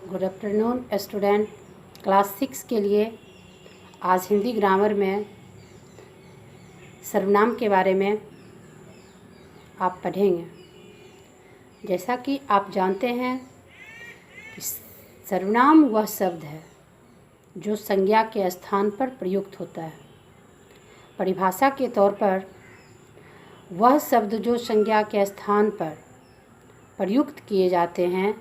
Good afternoon student. Class 6 के लिए आज हिंदी ग्रामर में सर्वनाम के बारे में आप पढ़ेंगे। जैसा कि आप जानते हैं कि सर्वनाम वह शब्द है जो संज्ञा के स्थान पर प्रयुक्त होता है। परिभाषा के तौर पर वह शब्द जो संज्ञा के स्थान पर प्रयुक्त किए जाते हैं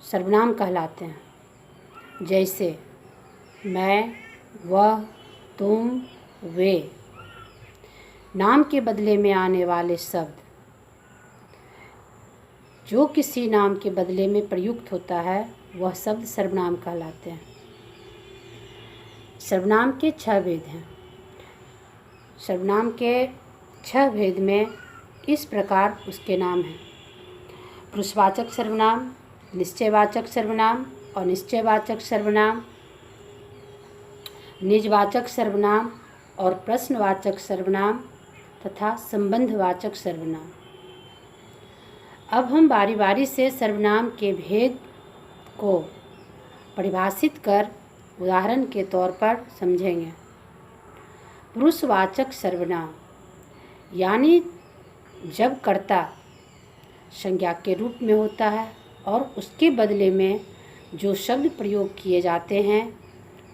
सर्वनाम कहलाते हैं। जैसे मैं, वह, तुम, वे। नाम के बदले में आने वाले शब्द जो किसी नाम के बदले में प्रयुक्त होता है वह शब्द सर्वनाम कहलाते हैं। सर्वनाम के 6 भेद हैं। सर्वनाम के 6 भेद में इस प्रकार उसके नाम हैं: पुरुषवाचक सर्वनाम, निश्चयवाचक सर्वनाम, अनिश्चयवाचक सर्वनाम, निजवाचक सर्वनाम और प्रश्नवाचक सर्वनाम तथा संबंधवाचक सर्वनाम। अब हम बारी बारी से सर्वनाम के भेद को परिभाषित कर उदाहरण के तौर पर समझेंगे। पुरुषवाचक सर्वनाम यानी जब कर्ता संज्ञा के रूप में होता है और उसके बदले में जो शब्द प्रयोग किए जाते हैं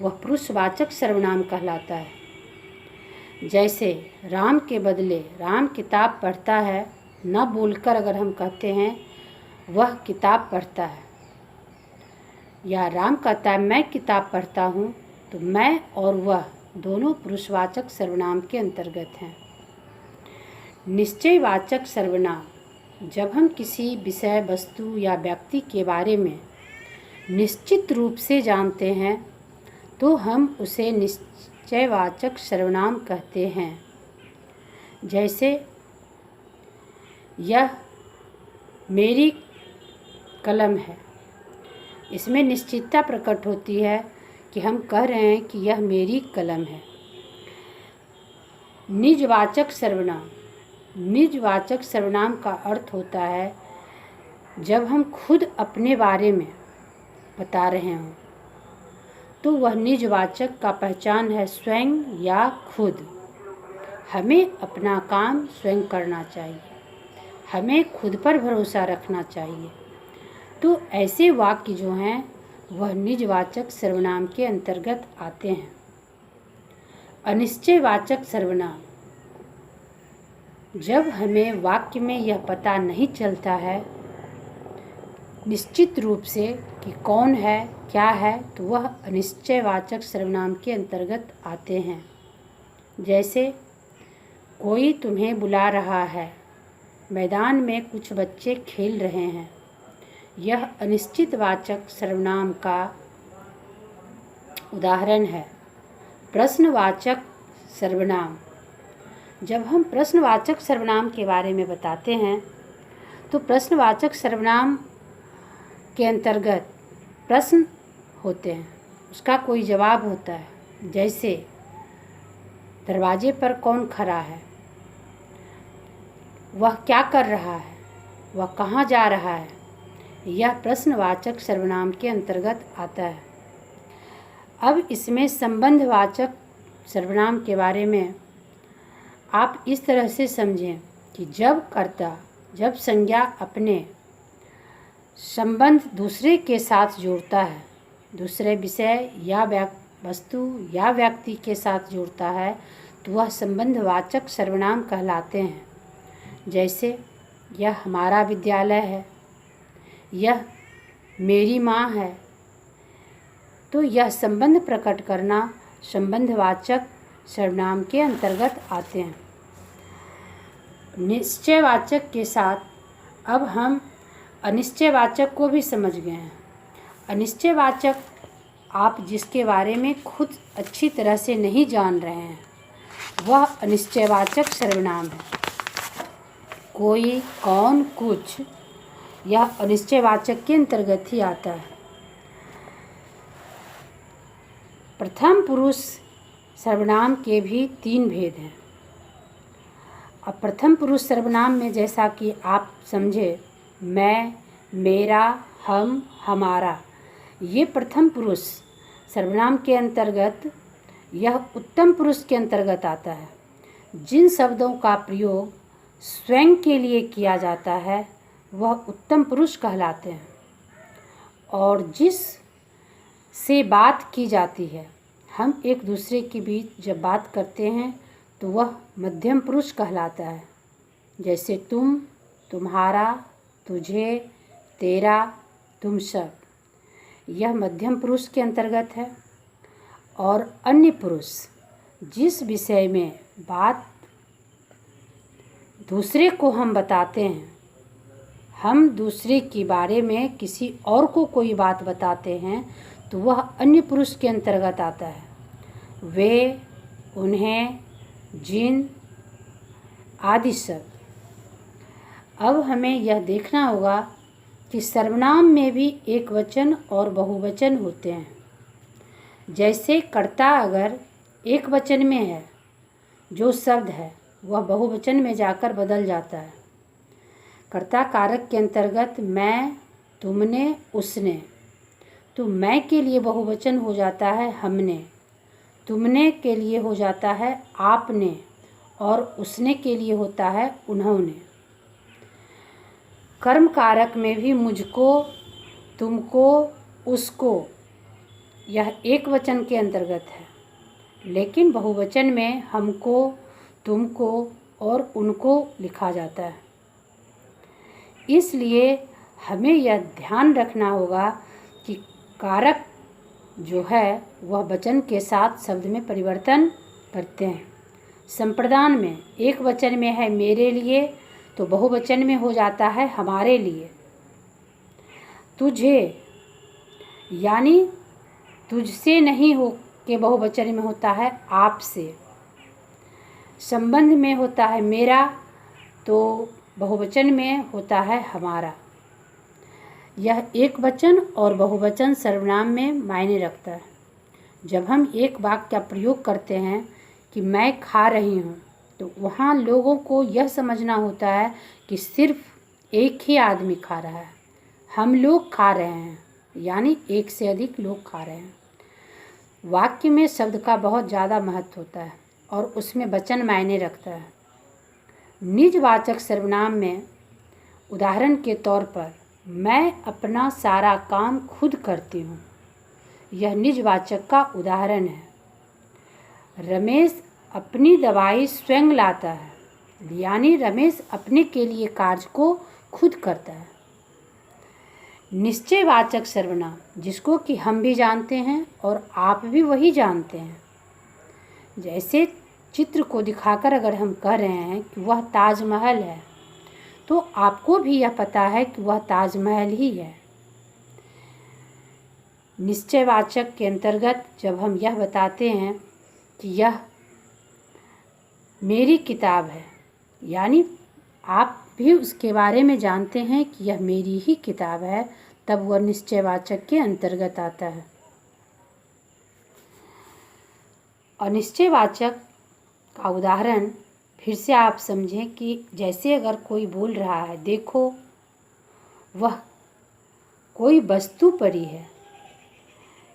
वह पुरुषवाचक सर्वनाम कहलाता है। जैसे राम के बदले राम किताब पढ़ता है न बोलकर अगर हम कहते हैं वह किताब पढ़ता है, या राम कहता है मैं किताब पढ़ता हूँ, तो मैं और वह दोनों पुरुषवाचक सर्वनाम के अंतर्गत हैं। निश्चयवाचक सर्वनाम जब हम किसी विषय, वस्तु या व्यक्ति के बारे में निश्चित रूप से जानते हैं तो हम उसे निश्चयवाचक सर्वनाम कहते हैं। जैसे यह मेरी कलम है। इसमें निश्चितता प्रकट होती है कि हम कह रहे हैं कि यह मेरी कलम है। निजवाचक सर्वनाम, निजवाचक सर्वनाम का अर्थ होता है जब हम खुद अपने बारे में बता रहे हों तो वह निजवाचक का पहचान है स्वयं या खुद। हमें अपना काम स्वयं करना चाहिए, हमें खुद पर भरोसा रखना चाहिए। तो ऐसे वाक्य जो हैं वह निजवाचक सर्वनाम के अंतर्गत आते हैं। अनिश्चयवाचक सर्वनाम जब हमें वाक्य में यह पता नहीं चलता है निश्चित रूप से कि कौन है, क्या है, तो वह अनिश्चयवाचक सर्वनाम के अंतर्गत आते हैं। जैसे कोई तुम्हें बुला रहा है, मैदान में कुछ बच्चे खेल रहे हैं। यह अनिश्चितवाचक सर्वनाम का उदाहरण है। प्रश्नवाचक सर्वनाम जब हम प्रश्नवाचक सर्वनाम के बारे में बताते हैं तो प्रश्नवाचक सर्वनाम के अंतर्गत प्रश्न होते हैं, उसका कोई जवाब होता है। जैसे दरवाजे पर कौन खड़ा है, वह क्या कर रहा है, वह कहाँ जा रहा है, यह प्रश्नवाचक सर्वनाम के अंतर्गत आता है। अब इसमें संबंधवाचक सर्वनाम के बारे में आप इस तरह से समझें कि जब संज्ञा अपने संबंध दूसरे के साथ जोड़ता है, दूसरे विषय या वस्तु या व्यक्ति के साथ जोड़ता है तो वह संबंधवाचक सर्वनाम कहलाते हैं। जैसे यह हमारा विद्यालय है, यह मेरी माँ है। तो यह संबंध प्रकट करना संबंधवाचक सर्वनाम के अंतर्गत आते हैं। निश्चयवाचक के साथ अब हम अनिश्चयवाचक को भी समझ गए हैं। अनिश्चयवाचक आप जिसके बारे में खुद अच्छी तरह से नहीं जान रहे हैं वह अनिश्चयवाचक सर्वनाम है। कोई, कौन, कुछ, यह अनिश्चयवाचक के अंतर्गत ही आता है। प्रथम पुरुष सर्वनाम के भी 3 भेद हैं। अब प्रथम पुरुष सर्वनाम में जैसा कि आप समझे मैं, मेरा, हम, हमारा। ये प्रथम पुरुष सर्वनाम के अंतर्गत, यह उत्तम पुरुष के अंतर्गत आता है। जिन शब्दों का प्रयोग स्वयं के लिए किया जाता है वह उत्तम पुरुष कहलाते हैं, और जिस से बात की जाती है, हम एक दूसरे के बीच जब बात करते हैं तो वह मध्यम पुरुष कहलाता है। जैसे तुम, तुम्हारा, तुझे, तेरा, तुम सब, यह मध्यम पुरुष के अंतर्गत है। और अन्य पुरुष जिस विषय में बात दूसरे को हम बताते हैं, हम दूसरे के बारे में किसी और को कोई बात बताते हैं तो वह अन्य पुरुष के अंतर्गत आता है। वे, उन्हें, जिन आदि सब। अब हमें यह देखना होगा कि सर्वनाम में भी एक वचन और बहुवचन होते हैं। जैसे कर्ता अगर एक वचन में है, जो शब्द है वह बहुवचन में जाकर बदल जाता है। कर्ता कारक के अंतर्गत मैं, तुमने, उसने, तो मैं के लिए बहुवचन हो जाता है हमने, तुमने के लिए हो जाता है आपने, और उसने के लिए होता है उन्होंने। कर्म कारक में भी मुझको, तुमको, उसको, यह एक वचन के अंतर्गत है, लेकिन बहुवचन में हमको, तुमको और उनको लिखा जाता है। इसलिए हमें यह ध्यान रखना होगा कि कारक जो है वह वचन के साथ शब्द में परिवर्तन करते हैं। संप्रदान में एक वचन में है मेरे लिए, तो बहुवचन में हो जाता है हमारे लिए। तुझे यानी तुझसे नहीं हो के बहुवचन में होता है आपसे। संबंध में होता है मेरा, तो बहुवचन में होता है हमारा। यह एक वचन और बहुवचन सर्वनाम में मायने रखता है। जब हम एक वाक्य का प्रयोग करते हैं कि मैं खा रही हूँ, तो वहाँ लोगों को यह समझना होता है कि सिर्फ एक ही आदमी खा रहा है। हम लोग खा रहे हैं, यानी एक से अधिक लोग खा रहे हैं। वाक्य में शब्द का बहुत ज़्यादा महत्व होता है और उसमें वचन मायने रखता है। निजवाचक सर्वनाम में उदाहरण के तौर पर मैं अपना सारा काम खुद करती हूँ, यह निजवाचक का उदाहरण है। रमेश अपनी दवाई स्वयं लाता है, यानी रमेश अपने के लिए कार्य को खुद करता है। निश्चयवाचक सर्वनाम, जिसको कि हम भी जानते हैं और आप भी वही जानते हैं। जैसे चित्र को दिखाकर अगर हम कह रहे हैं कि वह ताजमहल है, तो आपको भी यह पता है कि वह ताजमहल ही है। निश्चयवाचक के अंतर्गत जब हम यह बताते हैं कि यह मेरी किताब है, यानी आप भी उसके बारे में जानते हैं कि यह मेरी ही किताब है, तब वह निश्चयवाचक के अंतर्गत आता है। अनिश्चयवाचक का उदाहरण फिर से आप समझें कि जैसे अगर कोई बोल रहा है, देखो वह कोई वस्तु पड़ी है,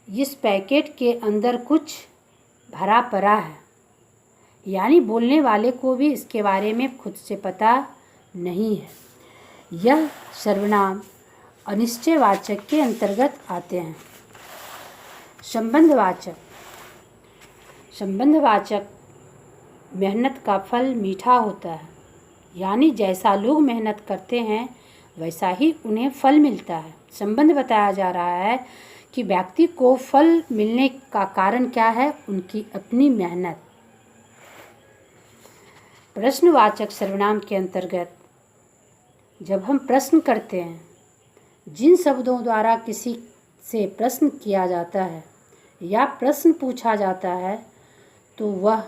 इस पैकेट के अंदर कुछ भरा पड़ा है, यानी बोलने वाले को भी इसके बारे में खुद से पता नहीं है। यह सर्वनाम अनिश्चयवाचक के अंतर्गत आते हैं। संबंधवाचक, संबंधवाचक मेहनत का फल मीठा होता है, यानी जैसा लोग मेहनत करते हैं वैसा ही उन्हें फल मिलता है। संबंध बताया जा रहा है कि व्यक्ति को फल मिलने का कारण क्या है, उनकी अपनी मेहनत। प्रश्नवाचक सर्वनाम के अंतर्गत जब हम प्रश्न करते हैं, जिन शब्दों द्वारा किसी से प्रश्न किया जाता है या प्रश्न पूछा जाता है, तो वह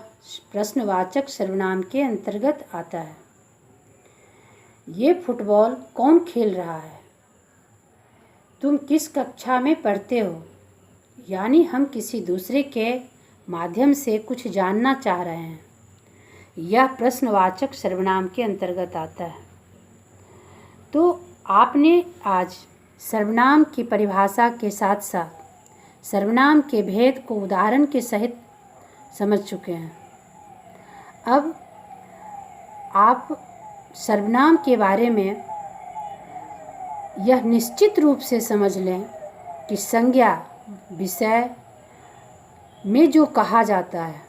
प्रश्नवाचक सर्वनाम के अंतर्गत आता है। ये फुटबॉल कौन खेल रहा है? तुम किस कक्षा में पढ़ते हो? यानी हम किसी दूसरे के माध्यम से कुछ जानना चाह रहे हैं। यह प्रश्नवाचक सर्वनाम के अंतर्गत आता है। तो आपने आज सर्वनाम की परिभाषा के साथ साथ सर्वनाम के भेद को उदाहरण के सहित समझ चुके हैं। अब आप सर्वनाम के बारे में यह निश्चित रूप से समझ लें कि संज्ञा विषय में जो कहा जाता है,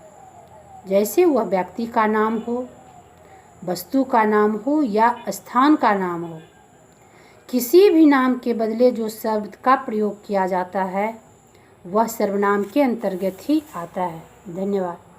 जैसे वह व्यक्ति का नाम हो, वस्तु का नाम हो या स्थान का नाम हो, किसी भी नाम के बदले जो शब्द का प्रयोग किया जाता है वह सर्वनाम के अंतर्गत ही आता है। धन्यवाद।